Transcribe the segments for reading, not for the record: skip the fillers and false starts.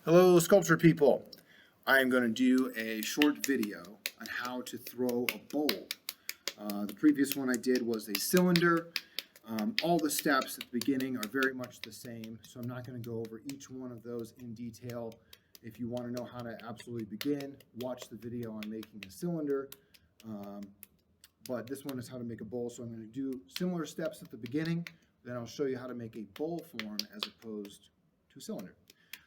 Hello, sculpture people. I am going to do a short video on how to throw a bowl. The previous one I did was a cylinder. All the steps at the beginning are very much the same, so I'm not going to go over each one of those in detail. If you want to know how to absolutely begin, watch the video on making a cylinder. But this one is how to make a bowl, so I'm going to do similar steps at the beginning, then I'll show you how to make a bowl form as opposed to a cylinder.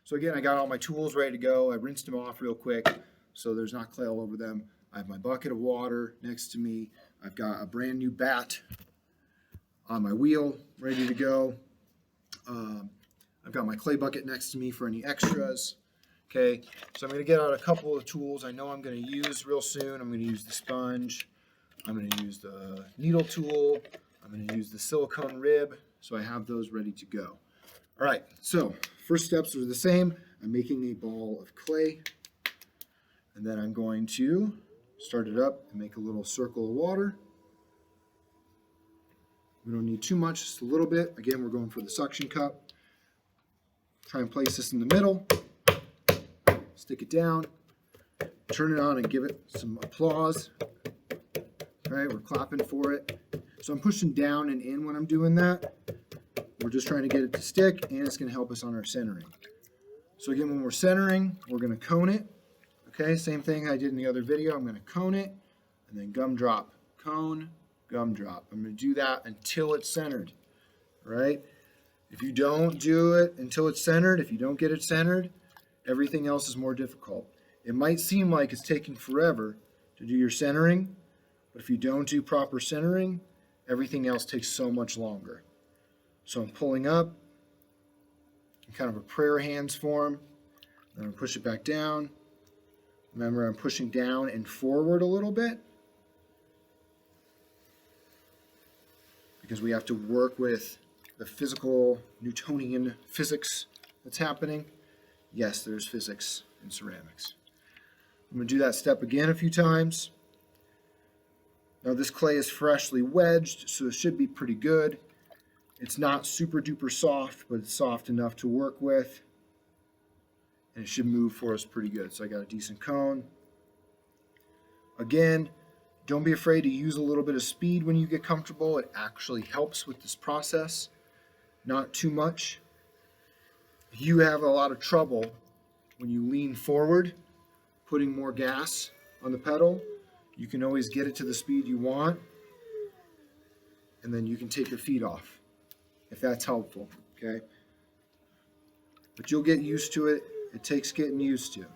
So again, I got all my tools ready to go. I rinsed them off real quick so there's not clay all over them. I have my bucket of water next to me. I've got a brand new bat on my wheel ready to go. I've got my clay bucket next to me for any extras. Okay, so I'm going to get out a couple of tools I know I'm going to use real soon. I'm going to use the sponge. I'm going to use the needle tool. I'm going to use the silicone rib. So I have those ready to go. All right, so first steps are the same. I'm making a ball of clay, and then I'm going to start it up and make a little circle of water. We don't need too much, just a little bit. Again, we're going for the suction cup. Try and place this in the middle. Stick it down. Turn it on and give it some applause. All right, we're clapping for it. So I'm pushing down and in when I'm doing that. We're just trying to get it to stick, and it's going to help us on our centering. So again, when we're centering, we're going to cone it. Okay, same thing I did in the other video. I'm going to cone it and then gum drop. Cone, gum drop. I'm going to do that until it's centered. All right? If you don't do it until it's centered, if you don't get it centered, everything else is more difficult. It might seem like it's taking forever to do your centering, but if you don't do proper centering, everything else takes so much longer. So I'm pulling up in kind of a prayer hands form. Then I'm push it back down. Remember, I'm pushing down and forward a little bit because we have to work with the physical Newtonian physics that's happening. Yes, there's physics in ceramics. I'm going to do that step again a few times. Now this clay is freshly wedged, so it should be pretty good. It's not super duper soft, but it's soft enough to work with. And it should move for us pretty good. So I got a decent cone. Again, don't be afraid to use a little bit of speed when you get comfortable. It actually helps with this process. Not too much. If you have a lot of trouble when you lean forward, putting more gas on the pedal, you can always get it to the speed you want. And then you can take your feet off, if that's helpful, okay? But you'll get used to it. It takes getting used to.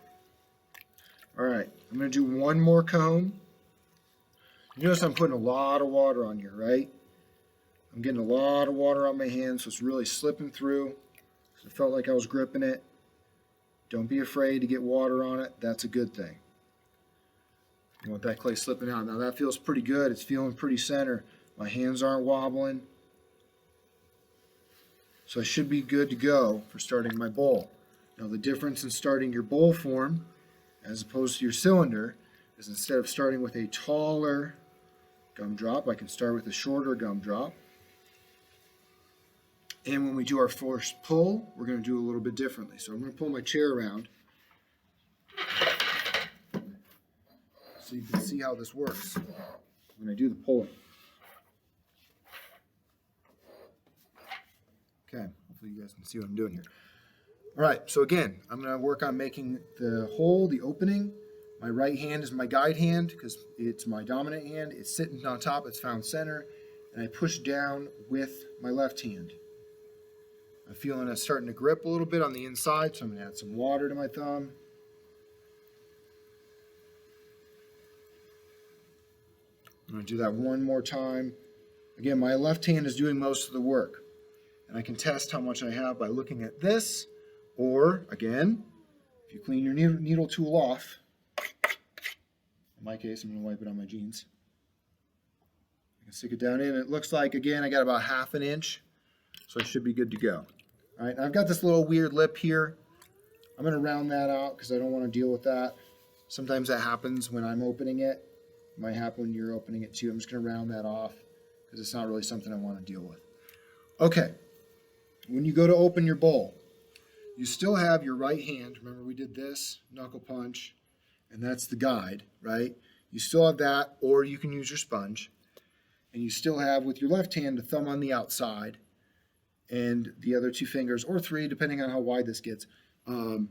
All right, I'm going to do one more cone. You notice I'm putting a lot of water on here, right? I'm getting a lot of water on my hands, so it's really slipping through. I felt like I was gripping it. Don't be afraid to get water on it. That's a good thing. You want that clay slipping out. Now that feels pretty good. It's feeling pretty center. My hands aren't wobbling. So I should be good to go for starting my bowl. Now the difference in starting your bowl form as opposed to your cylinder is instead of starting with a taller gum drop, I can start with a shorter gum drop. And when we do our first pull, we're going to do a little bit differently. So I'm going to pull my chair around so you can see how this works when I do the pulling. Okay, hopefully you guys can see what I'm doing here. All right, so again, I'm going to work on making the hole, the opening. My right hand is my guide hand because it's my dominant hand. It's sitting on top, it's found center, and I push down with my left hand. I'm feeling it starting to grip a little bit on the inside, so I'm going to add some water to my thumb. I'm going to do that one more time. Again, my left hand is doing most of the work. And I can test how much I have by looking at this, or again, if you clean your needle tool off, in my case, I'm going to wipe it on my jeans. I can stick it down in. It looks like, again, I got about ½ an inch, so I should be good to go. All right, I've got this little weird lip here. I'm going to round that out because I don't want to deal with that. Sometimes that happens when I'm opening it. It might happen when you're opening it too. I'm just going to round that off because it's not really something I want to deal with. Okay. When you go to open your bowl, you still have your right hand. Remember we did this, knuckle punch, and that's the guide, right? You still have that, or you can use your sponge. And you still have, with your left hand, the thumb on the outside, and the other 2 fingers, or 3, depending on how wide this gets, doing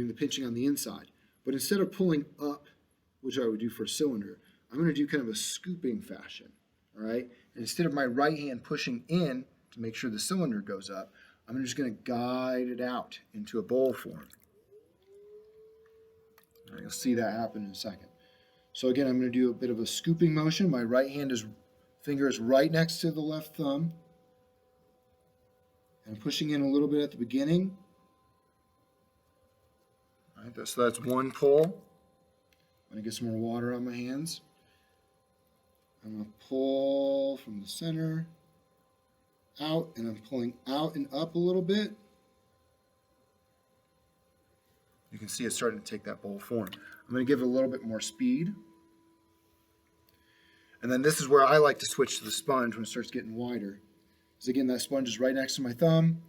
the pinching on the inside. But instead of pulling up, which I would do for a cylinder, I'm going to do kind of a scooping fashion, all right? And instead of my right hand pushing in to make sure the cylinder goes up, I'm just going to guide it out into a bowl form. All right, you'll see that happen in a second. So again, I'm going to do a bit of a scooping motion. My right finger is right next to the left thumb. And I'm pushing in a little bit at the beginning. All right, so that's one pull. I'm going to get some more water on my hands. I'm going to pull from the center out, and I'm pulling out and up a little bit. You can see it's starting to take that bowl form. I'm going to give it a little bit more speed. And then this is where I like to switch to the sponge when it starts getting wider. Because again, that sponge is right next to my thumb,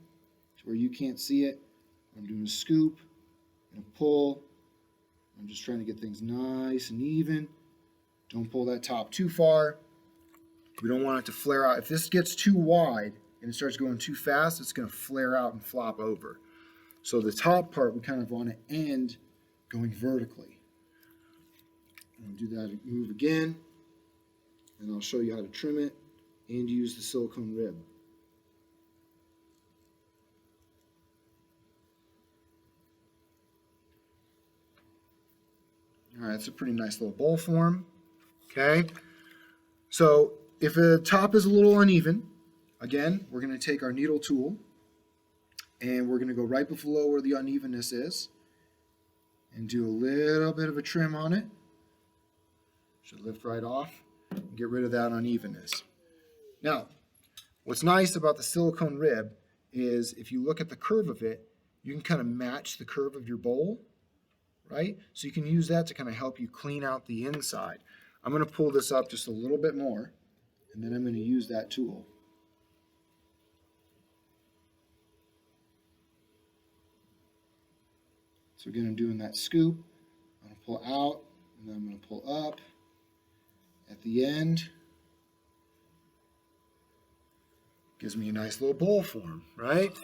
to where you can't see it. I'm doing a scoop and a pull. I'm just trying to get things nice and even. Don't pull that top too far. We don't want it to flare out. If this gets too wide and it starts going too fast, it's going to flare out and flop over. So the top part, we kind of want to end going vertically. I'll do that move again, and I'll show you how to trim it and use the silicone rib. All right, it's a pretty nice little bowl form. Okay, so if the top is a little uneven, again, we're going to take our needle tool and we're going to go right below where the unevenness is and do a little bit of a trim on it. Should lift right off and get rid of that unevenness. Now, what's nice about the silicone rib is if you look at the curve of it, you can kind of match the curve of your bowl, right? So you can use that to kind of help you clean out the inside. I'm going to pull this up just a little bit more, and then I'm going to use that tool. So again, I'm doing that scoop. I'm going to pull out, and then I'm going to pull up at the end. Gives me a nice little bowl form, right?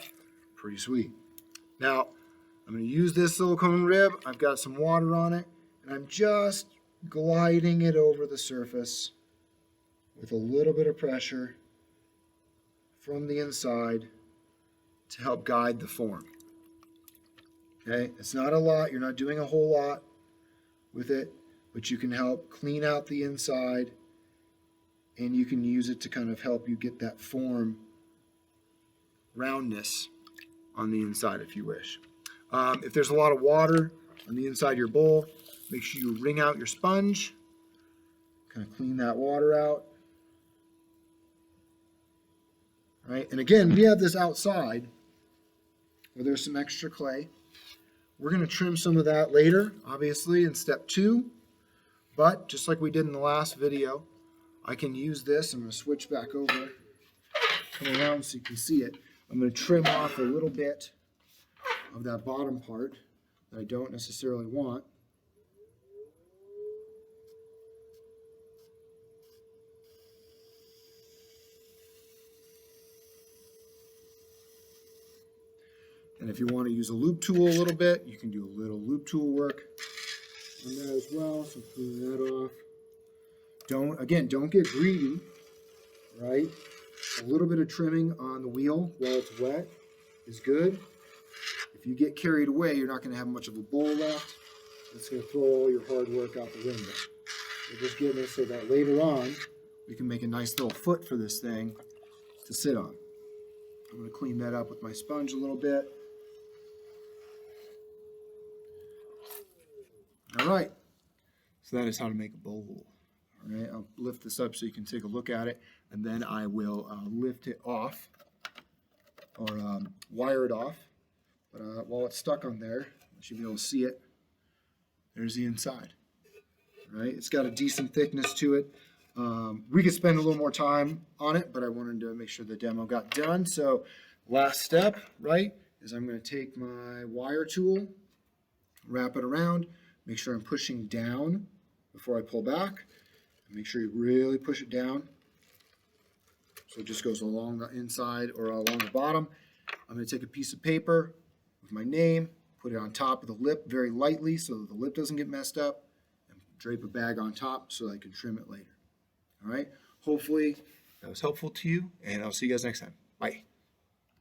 Pretty sweet. Now, I'm going to use this silicone rib. I've got some water on it, and I'm just gliding it over the surface with a little bit of pressure from the inside to help guide the form. Okay, it's not a lot. You're not doing a whole lot with it, but you can help clean out the inside, and you can use it to kind of help you get that form roundness on the inside if you wish. If there's a lot of water on the inside of your bowl, make sure you wring out your sponge, kind of clean that water out. Right? And again, we have this outside where there's some extra clay. We're going to trim some of that later, obviously, in step 2. But just like we did in the last video, I can use this. I'm going to switch back over, come around so you can see it. I'm going to trim off a little bit of that bottom part that I don't necessarily want. And if you want to use a loop tool a little bit, you can do a little loop tool work on that as well. So clean that off. Don't get greedy, right? A little bit of trimming on the wheel while it's wet is good. If you get carried away, you're not going to have much of a bowl left. It's going to throw all your hard work out the window. We're just getting it so that later on, we can make a nice little foot for this thing to sit on. I'm going to clean that up with my sponge a little bit. All right, so that is how to make a bowl. All right, I'll lift this up so you can take a look at it, and then I will lift it off, or wire it off. But while it's stuck on there, you should be able to see it. There's the inside. All right, it's got a decent thickness to it. We could spend a little more time on it, but I wanted to make sure the demo got done. So last step, right, is I'm going to take my wire tool, wrap it around, make sure I'm pushing down before I pull back. Make sure you really push it down so it just goes along the inside or along the bottom. I'm going to take a piece of paper with my name, put it on top of the lip very lightly so that the lip doesn't get messed up, and drape a bag on top so I can trim it later. All right? Hopefully that was helpful to you, and I'll see you guys next time. Bye.